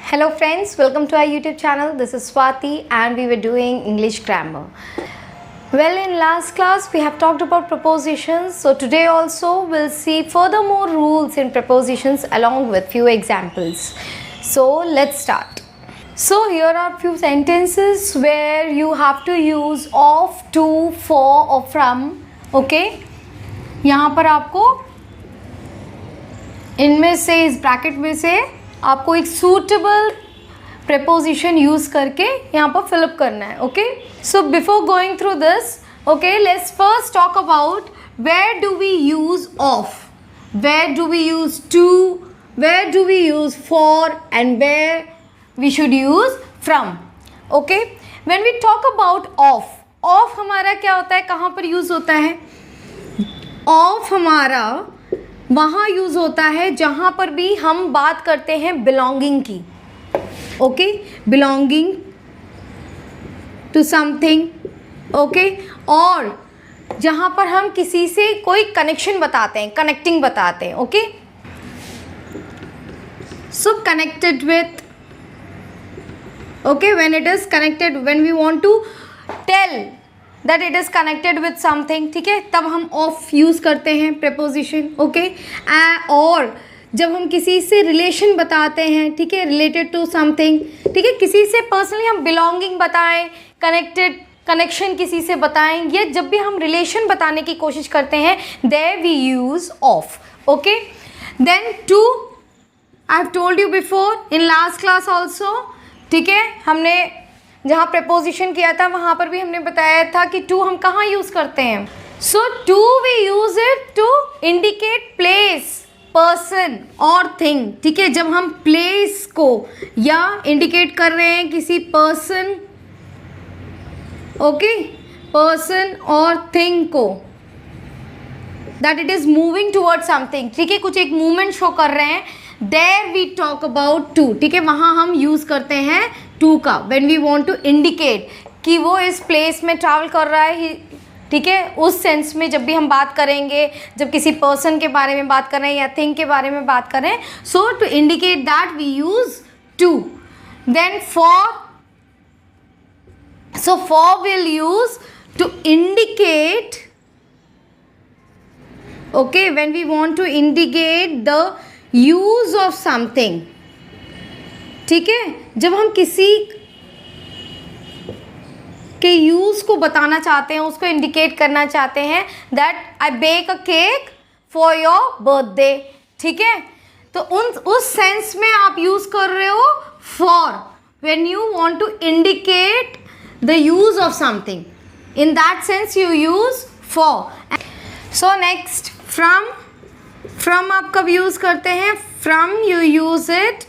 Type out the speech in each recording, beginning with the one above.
Hello friends, welcome to our YouTube channel. This is Swati and we were doing English grammar. Well, in last class we have talked about prepositions. So today also we'll see furthermore rules in prepositions along with few examples. So let's start. So here are few sentences where you have to use of, to, for or from. Okay? यहाँ पर आपको इनमें से इस bracket में से आपको एक सूटेबल preposition यूज करके यहाँ पर फिलअप करना है. Okay, so before going through this, okay, let's first talk about where do we use of, where do we use to, where do we use for and where we should use from. Okay, when we talk about of, of हमारा क्या होता है, कहाँ पर use होता है? Of हमारा वहाँ यूज़ होता है जहाँ पर भी हम बात करते हैं बिलोंगिंग की. Okay, belonging to something. Okay, और जहाँ पर हम किसी से कोई कनेक्शन बताते हैं, कनेक्टिंग बताते हैं. Okay, so connected with. Okay, when it is connected, when we want to tell that it is connected with something, ठीक है, तब हम ऑफ यूज़ करते हैं प्रेपोजिशन. ओके, और जब हम किसी से रिलेशन बताते हैं, ठीक है, रिलेटेड टू समथिंग, ठीक है, किसी से पर्सनली हम बिलोंगिंग बताएं, कनेक्टेड कनेक्शन किसी से बताएं, या जब भी हम रिलेशन बताने की कोशिश करते हैं, there we use of. Okay, then to, I have told you before in last class also, ठीक है, हमने जहाँ प्रपोजिशन किया था वहाँ पर भी हमने बताया था कि टू हम कहाँ यूज़ करते हैं. So to we use it to indicate place, person और थिंग. ठीक है, जब हम प्लेस को या इंडिकेट कर रहे हैं किसी पर्सन, ओके, पर्सन और थिंग को, that it is moving toward something, ठीक है, कुछ एक मूवमेंट शो कर रहे हैं, there we talk about to. ठीक है, वहाँ हम यूज़ करते हैं टू का when we want to indicate कि वो इस प्लेस में ट्रैवल कर रहा है. ठीक है, उस सेंस में जब भी हम बात करेंगे, जब किसी पर्सन के बारे में बात कर रहे हैं या थिंग के बारे में बात कर रहे हैं, so to indicate that we use to. Then for, so for will use to indicate, okay, when we want to indicate the use of something. ठीक है, जब हम किसी के यूज़ को बताना चाहते हैं, उसको इंडिकेट करना चाहते हैं, that I bake a cake for your birthday. ठीक है, तो उस सेंस में आप यूज़ कर रहे हो for, when you want to indicate the use of something, in that sense you use for. So next, from. From आप कब यूज़ करते हैं? From you use it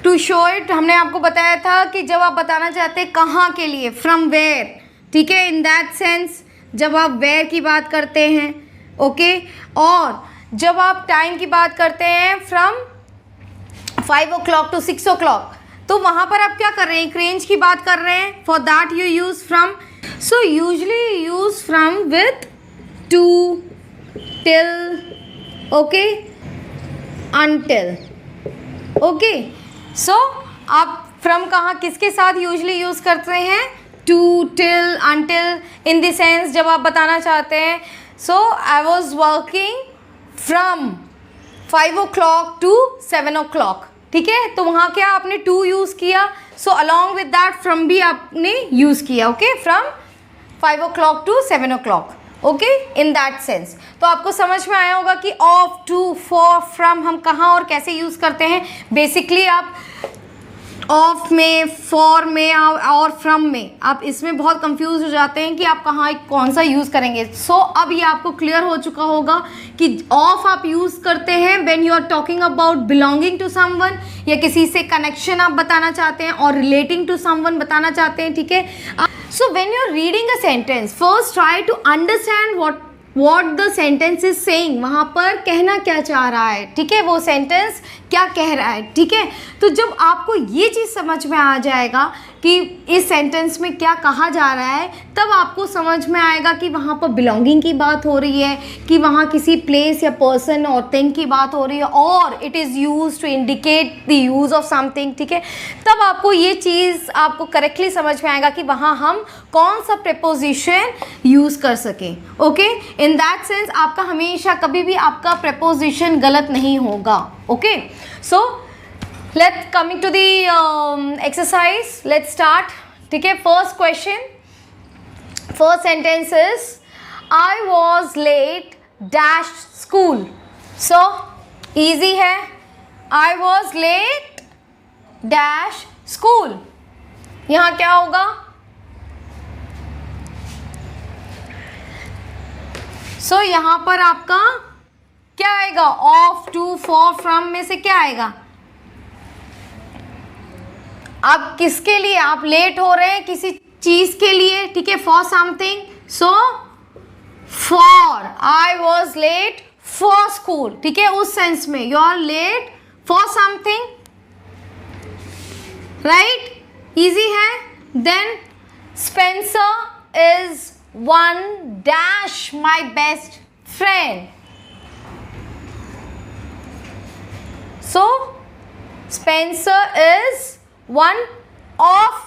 to show it. हमने आपको बताया था कि जब आप बताना चाहते हैं कहाँ के लिए, फ्रॉम वेयर. ठीक है, इन दैट सेंस जब आप वेयर की बात करते हैं. ओके, और जब आप टाइम की बात करते हैं, फ्रॉम 5 o'clock to 6 o'clock, तो वहाँ पर आप क्या कर रहे हैं, एक रेंज की बात कर रहे हैं. For that you use from. So usually use from with to, till, okay, until. Okay, so आप फ्रॉम कहाँ किसके साथ यूजली यूज़ करते हैं? To, till, until, in the sense जब आप बताना चाहते हैं, so I was working from 5 o'clock to 7 o'clock. ठीक है, तो वहाँ क्या आपने टू यूज़ किया, so along with that from भी आपने यूज़ किया. Okay, from 5 o'clock to 7 o'clock. Okay, in that sense. तो आपको समझ में आया होगा कि ऑफ, टू, फॉर, फ्रॉम हम कहाँ और कैसे यूज़ करते हैं. बेसिकली आप ऑफ में, फॉर में और फ्रॉम में आप इसमें बहुत कंफ्यूज हो जाते हैं कि आप कहाँ कौन सा यूज़ करेंगे. सो अब ये आपको क्लियर हो चुका होगा कि ऑफ आप यूज़ करते हैं when you are talking about belonging to someone, या किसी से कनेक्शन आप बताना चाहते हैं और रिलेटिंग टू समवन बताना चाहते हैं. ठीक है, so when you are reading a sentence, first try to understand what the sentence is saying. वहाँ पर कहना क्या चाह रहा है. ठीक है, वो सेंटेंस क्या कह रहा है, ठीक है। तो जब आपको ये चीज़ समझ में आ जाएगा कि इस सेंटेंस में क्या कहा जा रहा है, तब आपको समझ में आएगा कि वहाँ पर बिलोंगिंग की बात हो रही है, कि वहाँ किसी प्लेस या पर्सन और थिंग की बात हो रही है, और it is use to indicate the use of something, ठीक है। तब आपको ये चीज़ आपको करेक्टली समझ में आएगा कि वहाँ हम कौन सा प्रेपोजिशन यूज़ कर सकें, ओके। इन दैट सेंस आपका हमेशा कभी भी आपका प्रेपोजिशन गलत नहीं होगा, okay. So let's coming to the exercise, let's start, ठीक है। first question, first sentence is I was late dash school, so easy है, I was late dash school, यहाँ क्या होगा, so यहाँ पर आपका क्या आएगा, of, to, for, from में से क्या आएगा, आप किसके लिए, आप लेट हो रहे हैं किसी चीज के लिए, ठीक है, for something, so for, I was late for school, ठीक है, उस सेंस में you are late for something, right, easy है। Then Spencer is one dash my best friend, so Spencer is one of,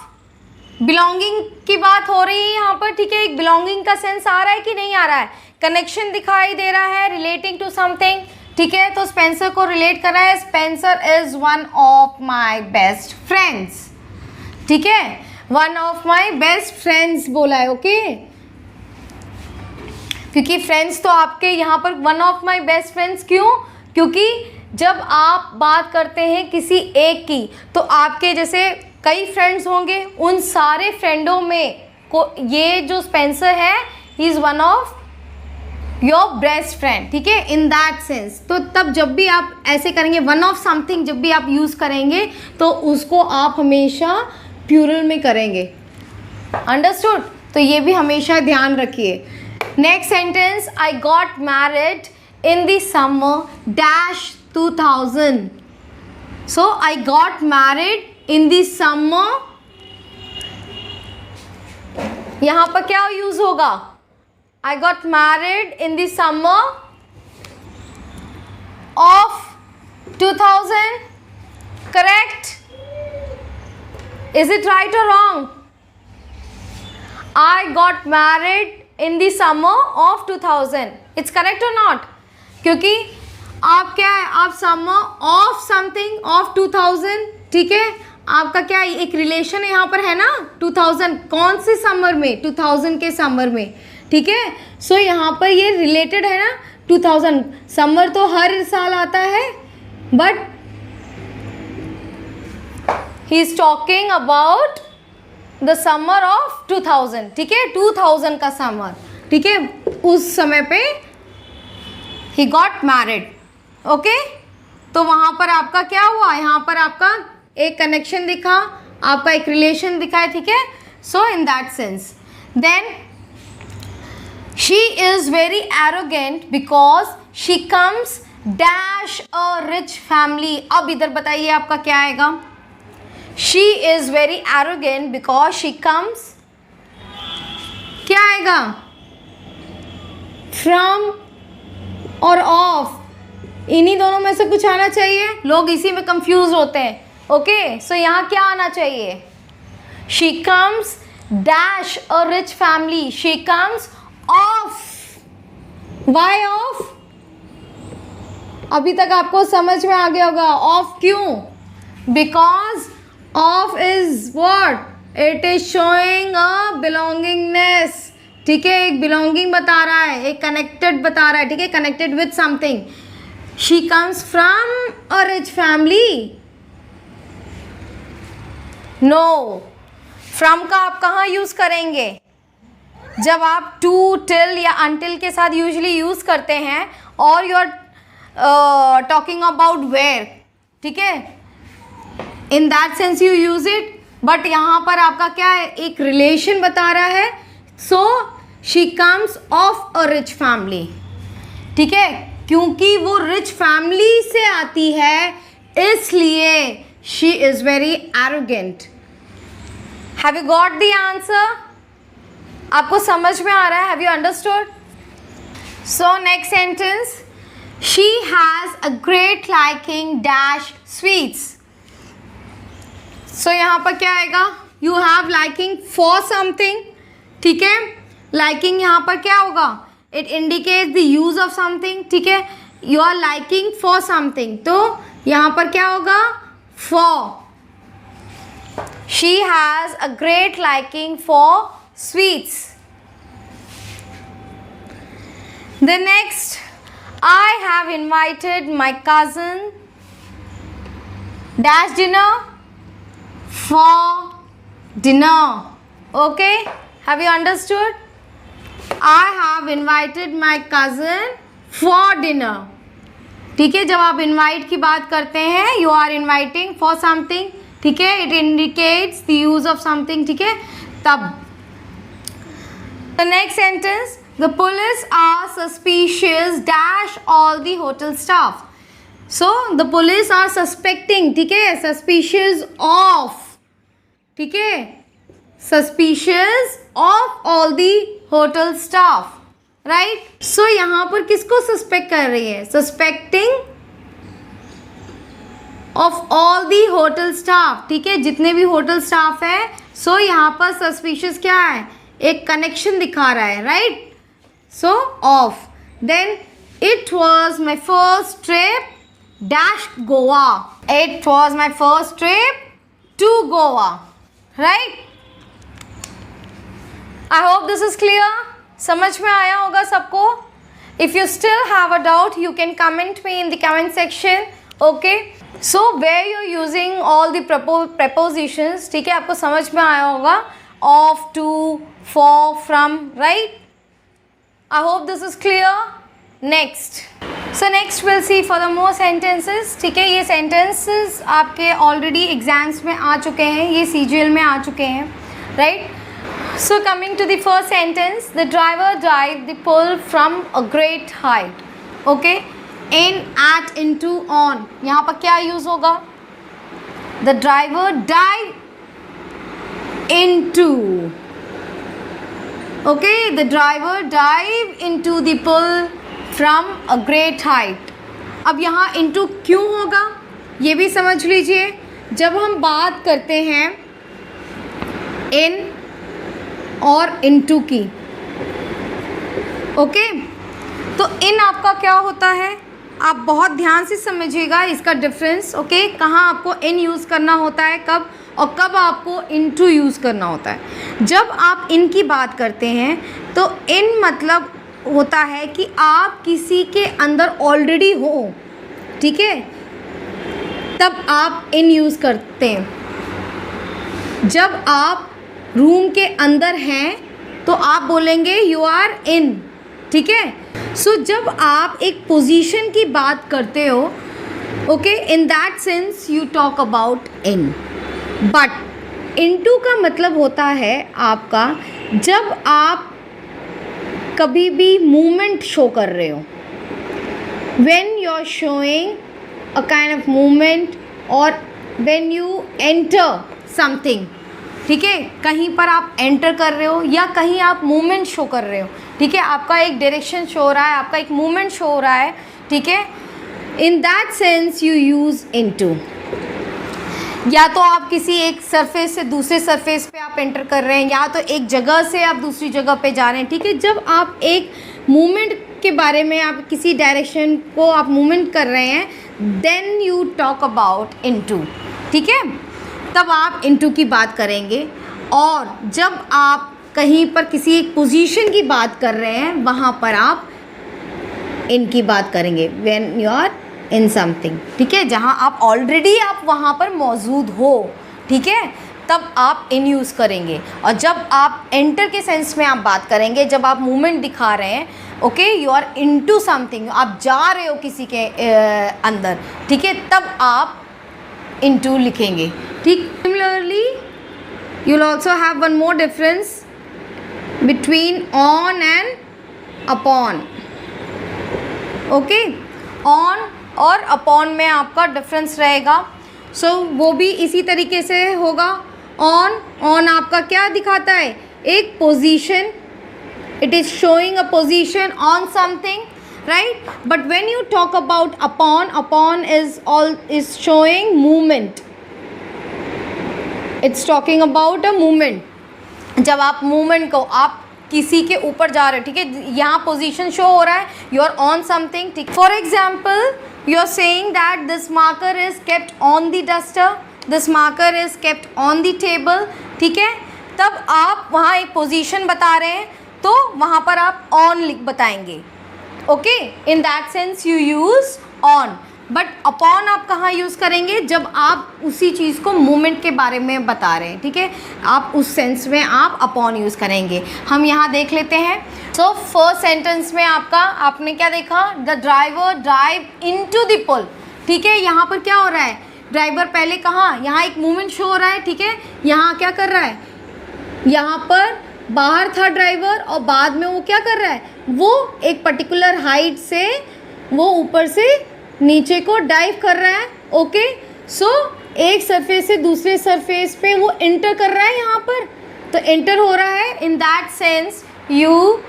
belonging की बात हो रही है यहाँ पर, ठीक है। एक बिलोंगिंग का सेंस आ रहा है कि नहीं आ रहा है, कनेक्शन दिखाई दे रहा है, रिलेटिंग टू समथिंग, ठीक है। तो स्पेंसर को रिलेट कर रहा है, Spencer is one of my best friends, ठीक है, one of my best friends बोला है, ओके। क्योंकि फ्रेंड्स तो आपके यहाँ पर one of my best friends, क्यों, क्योंकि जब आप बात करते हैं किसी एक की, तो आपके जैसे कई फ्रेंड्स होंगे, उन सारे फ्रेंडों में को ये जो स्पेंसर है, he is one of your best friend, ठीक है, इन दैट सेंस। तो तब जब भी आप ऐसे करेंगे, वन ऑफ समथिंग जब भी आप यूज़ करेंगे, तो उसको आप हमेशा प्लूरल में करेंगे, अंडरस्टूड। तो ये भी हमेशा ध्यान रखिए। Next sentence, I got married in the summer dash 2000, so I got married in the summer, यहाँ पर क्या यूज होगा, I got married in the summer of 2000, correct, is it right or wrong, I got married in the summer of 2000, it's correct or not, क्योंकि आप क्या है, आप summer of something of 2000, ठीक है, आपका क्या एक रिलेशन यहाँ पर है ना 2000, कौन से समर में, 2000 के समर में, ठीक है। सो यहाँ पर ये रिलेटेड है ना 2000, समर तो हर साल आता है, but he is talking about the summer of 2000, ठीक है, 2000 का समर, ठीक है, उस समय पे ही गॉट मैरिड, ओके। तो वहाँ पर आपका क्या हुआ, यहाँ पर आपका एक कनेक्शन दिखा, आपका एक रिलेशन दिखा है, ठीक है। So in that sense, then she is very arrogant because she comes dash a rich family. अब इधर बताइए आपका क्या आएगा, she is very arrogant because she comes, क्या आएगा, फ्रॉम और ऑफ, इन्हीं दोनों में से कुछ आना चाहिए, लोग इसी में कंफ्यूज होते हैं, ओके। सो यहाँ क्या आना चाहिए, she comes dash a rich family, she comes of, why of, अभी तक आपको समझ में आ गया होगा, ऑफ क्यों, because of is what, it is showing a belongingness, ठीक है, एक बिलोंगिंग बता रहा है, एक कनेक्टेड बता रहा है, ठीक है, connected with something. She comes from a rich family. No, from का आप कहाँ यूज करेंगे, जब आप to, till या until के साथ यूजली यूज करते हैं, और you are talking about where, ठीक है, in that sense you use it. But यहाँ पर आपका क्या है, एक रिलेशन बता रहा है, so she comes of a rich family, ठीक है, क्योंकि वो रिच फैमिली से आती है, इसलिए she is very arrogant. Have you got the answer? आपको समझ में आ रहा है? Have you understood? So next sentence, she has a great liking dash sweets. So यहाँ पर क्या आएगा? You have liking for something. ठीक है, liking यहाँ पर क्या होगा? It indicates the use of something. ठीक है, you are liking for something. तो यहाँ पर क्या होगा? For. She has a great liking for sweets. The next, I have invited my cousin dash dinner for dinner. Okay, have you understood? I have invited my cousin for dinner. ठीक है, जब आप invite की बात करते हैं, you are inviting for something. ठीक है, it indicates the use of something. ठीक है, तब the next sentence, the police are suspicious dash all the hotel staff. So the police are suspecting. ठीक है, suspicious of. ठीक है, suspicious of all the hotel staff. Right, so यहाँ पर किसको सस्पेक्ट कर रही है? Suspecting of all the hotel staff. ठीक है, जितने भी होटल स्टाफ है. सो यहाँ पर सस्पिशियस क्या है? एक कनेक्शन दिखा रहा है. Right, so of. Then it was my first trip dash Goa. It was my first trip to Goa. Right, I hope this is clear. समझ में आया होगा सबको. If you still have a doubt you can comment me in the comment section. Okay, so where you using all the prepositions. ठीक है, आपको समझ में आया होगा. Of, to, for, from. Right, I hope this is clear. Next, so next will see for the more sentences. ठीक है, ये सेंटेंसेस आपके ऑलरेडी एग्जाम्स में आ चुके हैं, ये CGL में आ चुके हैं. Right, so coming to the first sentence, the driver dived the pool from a great height. Okay, in, at, into, on. यहाँ पर क्या यूज होगा? The driver dived into. Okay, the driver dived into the pool from a great height. अब यहाँ into क्यों होगा ये भी समझ लीजिए. जब हम बात करते हैं in और इनटू की. ओके, तो इन आपका क्या होता है? आप बहुत ध्यान से समझिएगा इसका डिफरेंस. ओके, कहाँ आपको इन यूज़ करना होता है, कब, और कब आपको इनटू यूज़ करना होता है. जब आप इन की बात करते हैं तो इन मतलब होता है कि आप किसी के अंदर ऑलरेडी हो. ठीक है, तब आप इन यूज़ करते हैं. जब आप रूम के अंदर हैं तो आप बोलेंगे यू आर इन. ठीक है, सो जब आप एक पोजीशन की बात करते हो, okay, in that sense you talk about in. But into का मतलब होता है आपका जब आप कभी भी मूवमेंट शो कर रहे हो. When you are showing a kind of movement और व्हेन यू एंटर समथिंग. ठीक है, कहीं पर आप एंटर कर रहे हो या कहीं आप मूवमेंट शो कर रहे हो. ठीक है, आपका एक डायरेक्शन शो हो रहा है, आपका एक मूवमेंट शो हो रहा है. ठीक है, in that sense you use into. या तो आप किसी एक सरफेस से दूसरे सरफेस पे आप एंटर कर रहे हैं, या तो एक जगह से आप दूसरी जगह पे जा रहे हैं. ठीक है, जब आप एक मूवमेंट के बारे में, आप किसी डायरेक्शन को आप मूवमेंट कर रहे हैं, then you talk about into. ठीक है, तब आप इनटू की बात करेंगे. और जब आप कहीं पर किसी एक पोजीशन की बात कर रहे हैं वहाँ पर आप इन की बात करेंगे. When you are in something. ठीक है, जहाँ आप ऑलरेडी आप वहाँ पर मौजूद हो. ठीक है, तब आप इन यूज़ करेंगे. और जब आप एंटर के सेंस में आप बात करेंगे, जब आप मूवमेंट दिखा रहे हैं, okay, you are into something, आप जा रहे हो किसी के अंदर. ठीक है, तब आप इनटू लिखेंगे. ठीक, similarly you will also have one more difference between on and upon. Okay, on और अपॉन में आपका डिफरेंस रहेगा। सो वो भी इसी तरीके से होगा। ऑन आपका क्या दिखाता है, एक position, it is showing a position on something, right? But when you talk about upon is showing movement, it's talking about a movement। जब आप movement को आप किसी के ऊपर जा रहे हो, ठीक है, यहाँ पोजीशन शो हो रहा है, you are on something, ठीक। For example, you are saying that this marker is kept on the duster, this marker is kept on the table, ठीक है, तब आप वहाँ एक पोजीशन बता रहे हैं तो वहाँ पर आप ऑन लिख बताएंगे, okay. In that sense you use on. But upon आप कहाँ यूज़ करेंगे, जब आप उसी चीज़ को मूवमेंट के बारे में बता रहे हैं, ठीक है, आप उस सेंस में आप अपॉन यूज़ करेंगे। हम यहाँ देख लेते हैं। सो फर्स्ट सेंटेंस में आपने क्या देखा, the driver drive into the pool, ठीक है। यहाँ पर क्या हो रहा है, ड्राइवर पहले कहाँ, यहाँ एक मूवमेंट शो हो रहा है, ठीक है, यहाँ क्या कर रहा है, यहाँ पर बाहर था ड्राइवर और बाद में वो क्या कर रहा है, वो एक पर्टिकुलर हाइट से वो ऊपर से नीचे को डाइव कर रहा है, ओके। सो एक सरफेस से दूसरे सरफेस पे वो एंटर कर रहा है, यहाँ पर तो एंटर हो रहा है। इन दैट सेंस यू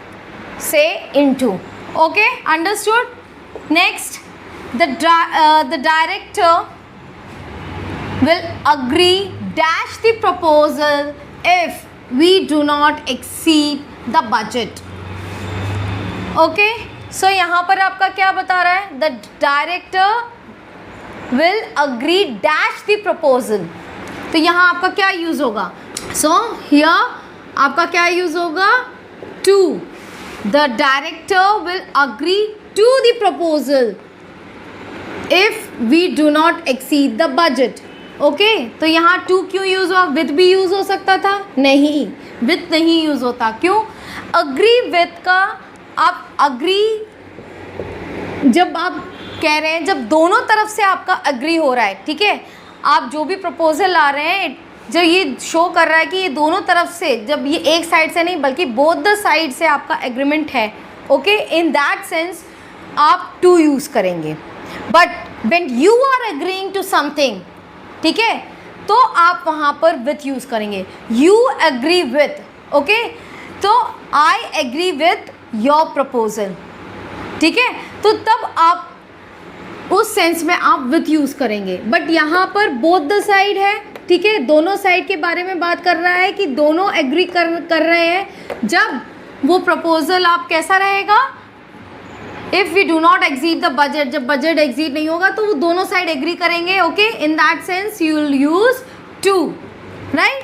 से into, okay, understood. Next, the director will agree dash the proposal if we do not exceed the budget, okay। so यहाँ पर आपका क्या बता रहा है, the director will agree dash the proposal, तो यहाँ आपका क्या यूज़ होगा, so here आपका क्या यूज़ होगा, to, the director will agree to the proposal if we do not exceed the budget, okay तो यहाँ टू क्यों यूज़ हुआ, विथ भी यूज़ हो सकता था, नहीं, विथ नहीं यूज़ होता, क्यों, अग्री विथ का आप अग्री जब आप कह रहे हैं, जब दोनों तरफ से आपका अग्री हो रहा है, ठीक है, आप जो भी प्रपोजल ला रहे हैं, जो ये शो कर रहा है कि ये दोनों तरफ से, जब ये एक साइड से नहीं बल्कि बोथ द साइड से आपका एग्रीमेंट है, ओके, इन दैट सेंस आप टू यूज़ करेंगे। But when you are agreeing to something, ठीक है, तो आप वहाँ पर विथ यूज़ करेंगे, यू एग्री विथ, ओके, तो I agree with your proposal, ठीक है, तो तब आप उस सेंस में आप विथ यूज़ करेंगे। बट यहाँ पर बोथ द साइड है, ठीक है, दोनों साइड के बारे में बात कर रहा है कि दोनों एग्री कर रहे हैं। जब वो प्रपोजल आप कैसा रहेगा, if we do not exceed the budget, जब बजट एग्जीड नहीं होगा तो वो दोनों साइड एग्री करेंगे, okay. In that sense you will use to, right.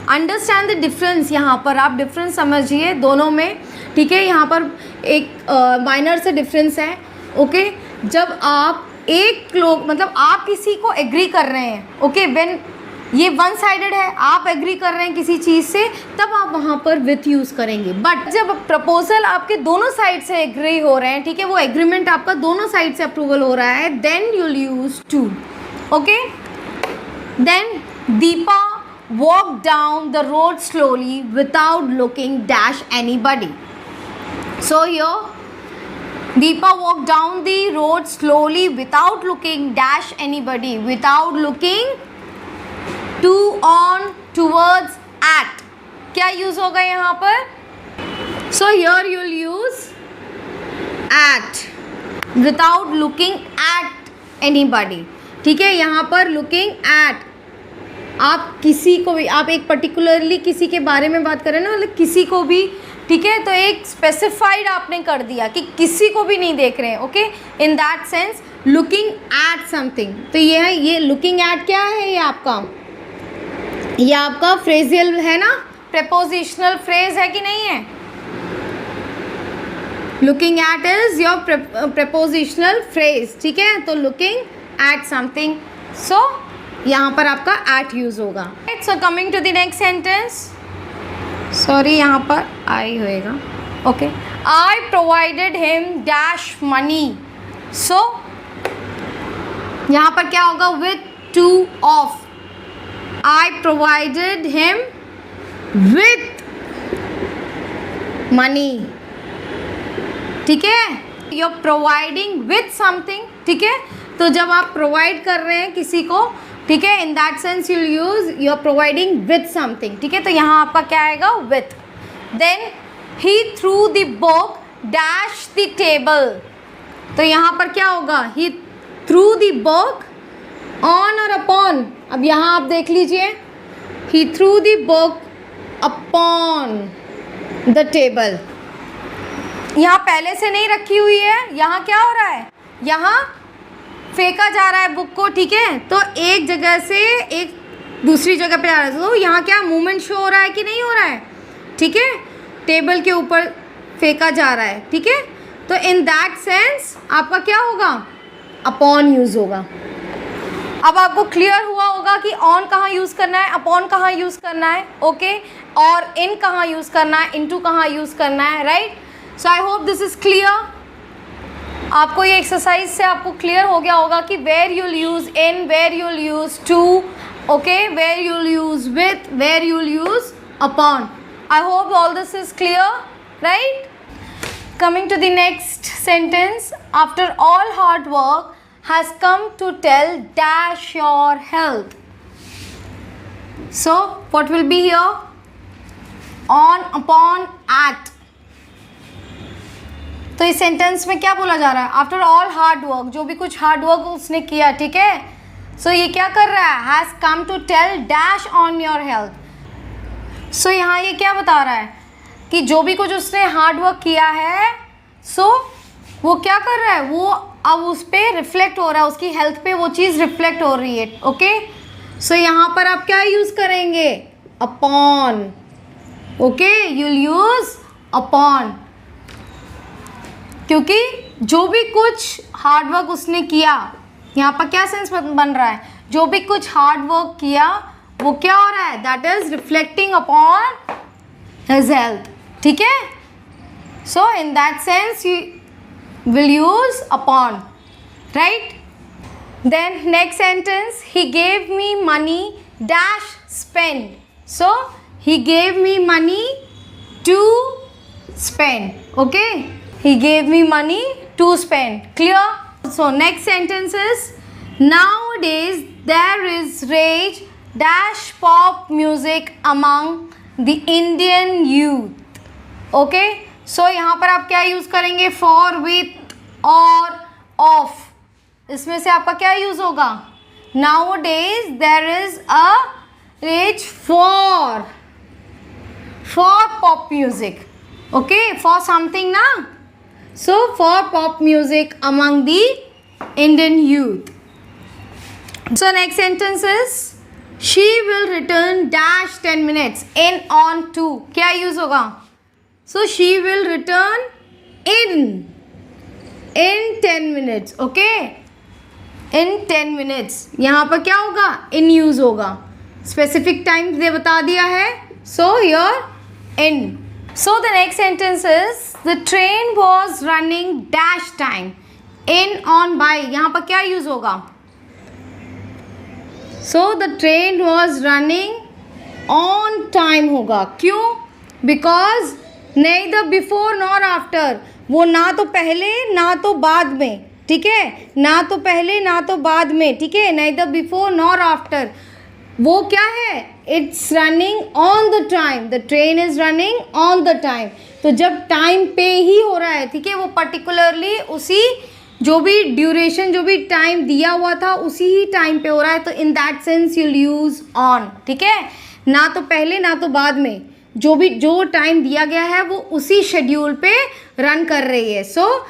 Understand the difference, यहाँ पर आप डिफरेंस समझिए दोनों में, ठीक है। यहाँ पर एक माइनर से डिफरेंस है, ओके। जब आप एक लोग मतलब आप किसी को एग्री कर रहे हैं, ओके, व्हेन ये वन साइडेड है, आप एग्री कर रहे हैं किसी चीज़ से, तब आप वहाँ पर विथ यूज़ करेंगे। बट जब प्रपोजल आपके दोनों साइड से एग्री हो रहे हैं, ठीक है, वो एग्रीमेंट आपका दोनों साइड से अप्रूवल हो रहा है, then you will use to, okay. Then Deepa walk down the road slowly without looking dash anybody, so here Deepa walked down the road slowly without looking dash anybody, without looking to, on, towards, at, क्या use होगा यहाँ पर, so here you will use at, without looking at anybody, ठीक है। यहाँ पर looking at, आप किसी को भी, आप एक पर्टिकुलरली किसी के बारे में बात कर रहे हैं ना, मतलब किसी को भी, ठीक है, तो एक स्पेसिफाइड आपने कर दिया कि किसी को भी नहीं देख रहे हैं, okay. In that sense looking at something, तो ये है, ये लुकिंग एट क्या है, ये आपका फ्रेजियल है ना, प्रेपोजिशनल फ्रेज है कि नहीं है, looking at is your prepositional phrase, ठीक है। तो लुकिंग एट समथिंग, सो यहाँ पर आपका एट यूज़ होगा। So coming to the next sentence, sorry यहाँ पर आई होएगा, ओके। I provided him dash money, सो यहाँ पर क्या होगा, with to of, I provided him with money, ठीक है, you are providing with something, ठीक है, तो जब आप प्रोवाइड कर रहे हैं किसी को, ठीक है, in that sense you use, you are providing with something, ठीक है, तो यहाँ आपका क्या आएगा, with. Then he threw the book dash the table, तो यहाँ पर क्या होगा, he threw the book on और अपॉन. अब यहाँ आप देख लीजिए, he threw the book upon the table. यहाँ पहले से नहीं रखी हुई है, यहाँ क्या हो रहा है, यहाँ फेंका जा रहा है बुक को, ठीक है, तो एक जगह से एक दूसरी जगह पे जा रहा है. तो यहाँ क्या मूवमेंट शो हो रहा है कि नहीं हो रहा है, ठीक है, टेबल के ऊपर फेंका जा रहा है, ठीक है. तो इन दैट सेंस आपका क्या होगा, अपॉन यूज़ होगा. अब आपको क्लियर हुआ होगा कि ऑन कहाँ यूज़ करना है, अपॉन कहाँ यूज़ करना है, ओके, और इन कहाँ यूज़ करना है, इनटू कहाँ यूज़ करना है, right. So I hope this is clear. आपको ये एक्सरसाइज से आपको क्लियर हो गया होगा कि where you'll use in, where you'll use to, okay, where you'll use with, where you'll use upon. I hope all this is clear, right. Coming to the next sentence, after all hard work has come to tell dash your health. So what will be here, on, upon, at. तो इस sentence में क्या बोला जा रहा है, after all hard work, जो भी कुछ हार्ड वर्क उसने किया, ठीक है, सो ये क्या कर रहा है, has come to tell dash on your health. So यहाँ ये क्या बता रहा है कि जो भी कुछ उसने हार्ड वर्क किया है, सो वो क्या कर रहा है, वो अब उस पर रिफ्लेक्ट हो रहा है, उसकी हेल्थ पे वो चीज़ रिफ्लेक्ट हो रही है, ओके. सो यहाँ पर आप क्या यूज़ करेंगे, upon, okay, you'll use upon, क्योंकि जो भी कुछ हार्ड वर्क उसने किया, यहाँ पर क्या सेंस बन रहा है, जो भी कुछ हार्ड वर्क किया वो क्या हो रहा है, that is reflecting upon his health, ठीक है. So in that sense you will use upon, right. Then next sentence, he gave me money dash spend. So he gave me money to spend, okay, he gave me money to spend. Clear? So next sentence is, nowadays there is rage dash pop music among the Indian youth. Okay, so यहाँ पर आप क्या use करेंगे, for, with, और, of. इसमें से आपका क्या यूज़ होगा, nowadays there is a rage for pop music, okay, for something ना. So for pop music among the Indian youth. So next sentence is, she will return dash 10 minutes. In, on, to. क्या use होगा, so she will return in 10 minutes, okay, in 10 minutes. यहाँ पर क्या होगा, in use होगा, specific time दे बता दिया है, so here in. So the next sentence is, the train was running dash time. In, on, by. यहाँ पर क्या यूज़ होगा, so the train was running on time होगा. क्यों, because neither before nor after, वो ना तो पहले ना तो बाद में, ठीक है, ना तो पहले ना तो बाद में, ठीक है, neither before nor after, वो क्या है, it's running on the time, the train is running on the time. तो जब टाइम पे ही हो रहा है, ठीक है, वो पर्टिकुलरली उसी जो भी ड्यूरेशन, जो भी टाइम दिया हुआ था उसी ही टाइम पे हो रहा है, तो इन that sense you'll use on, ठीक है, ना तो पहले ना तो बाद में, जो टाइम दिया गया है वो उसी शेड्यूल पे रन कर रही है, so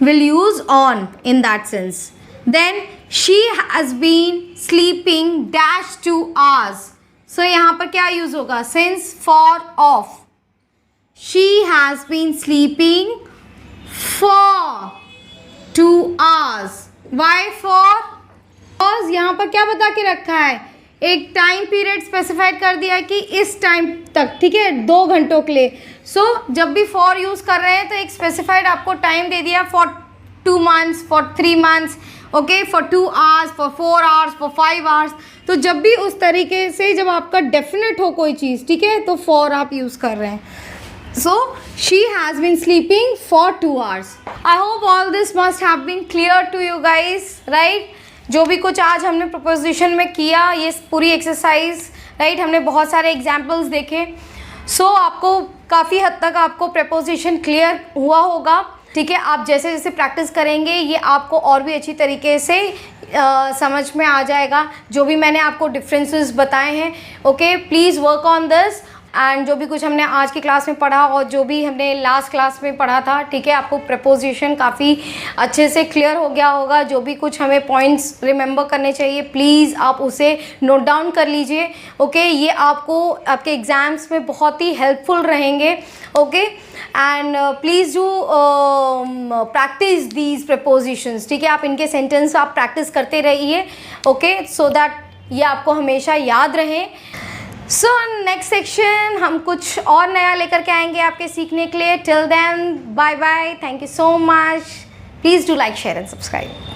will use on in that sense. Then she has been sleeping dash 2 hours. So यहाँ पर क्या यूज़ होगा, since, for, of. She has been sleeping for 2 hours. Why for? Because यहाँ पर क्या बता के रखा है, एक टाइम पीरियड स्पेसिफाइड कर दिया है कि इस टाइम तक, ठीक है, 2 घंटों के लिए. सो जब भी for यूज़ कर रहे हैं तो एक स्पेसिफाइड आपको टाइम दे दिया, for 2 months, for 3 months, okay, for 2 hours, for 4 hours, for 5 hours. तो जब भी उस तरीके से जब आपका डेफिनेट हो कोई चीज़, ठीक है, तो फॉर आप यूज़ कर रहे हैं. So she has been sleeping for 2 hours. I hope all this must have been clear to you guys, right? जो भी कुछ आज हमने प्रपोजिशन में किया, ये पूरी एक्सरसाइज, राइट, हमने बहुत सारे एग्जाम्पल्स देखे. सो आपको काफ़ी हद तक आपको प्रपोजिशन क्लियर हुआ होगा. ठीक है, आप जैसे जैसे प्रैक्टिस करेंगे ये आपको और भी अच्छी तरीके से समझ में आ जाएगा, जो भी मैंने आपको डिफरेंसेस बताए हैं. Okay, please work on this. And जो भी कुछ हमने आज की क्लास में पढ़ा और जो भी हमने लास्ट क्लास में पढ़ा था, ठीक है, आपको प्रपोजिशन काफ़ी अच्छे से क्लियर हो गया होगा. जो भी कुछ हमें पॉइंट्स रिमेंबर करने चाहिए, प्लीज़ आप उसे नोट डाउन कर लीजिए. ओके, ये आपको आपके एग्ज़ाम्स में बहुत ही हेल्पफुल रहेंगे. Okay, and please do practice these propositions. ठीक है, आप इनके सेंटेंस आप प्रैक्टिस करते रहिए. ओके, सो दैट ये आपको हमेशा याद रहे. सो नेक्स्ट सेक्शन हम कुछ और नया लेकर के आएंगे आपके सीखने के लिए. Till then, bye bye, thank you so much. Please do like, share and subscribe.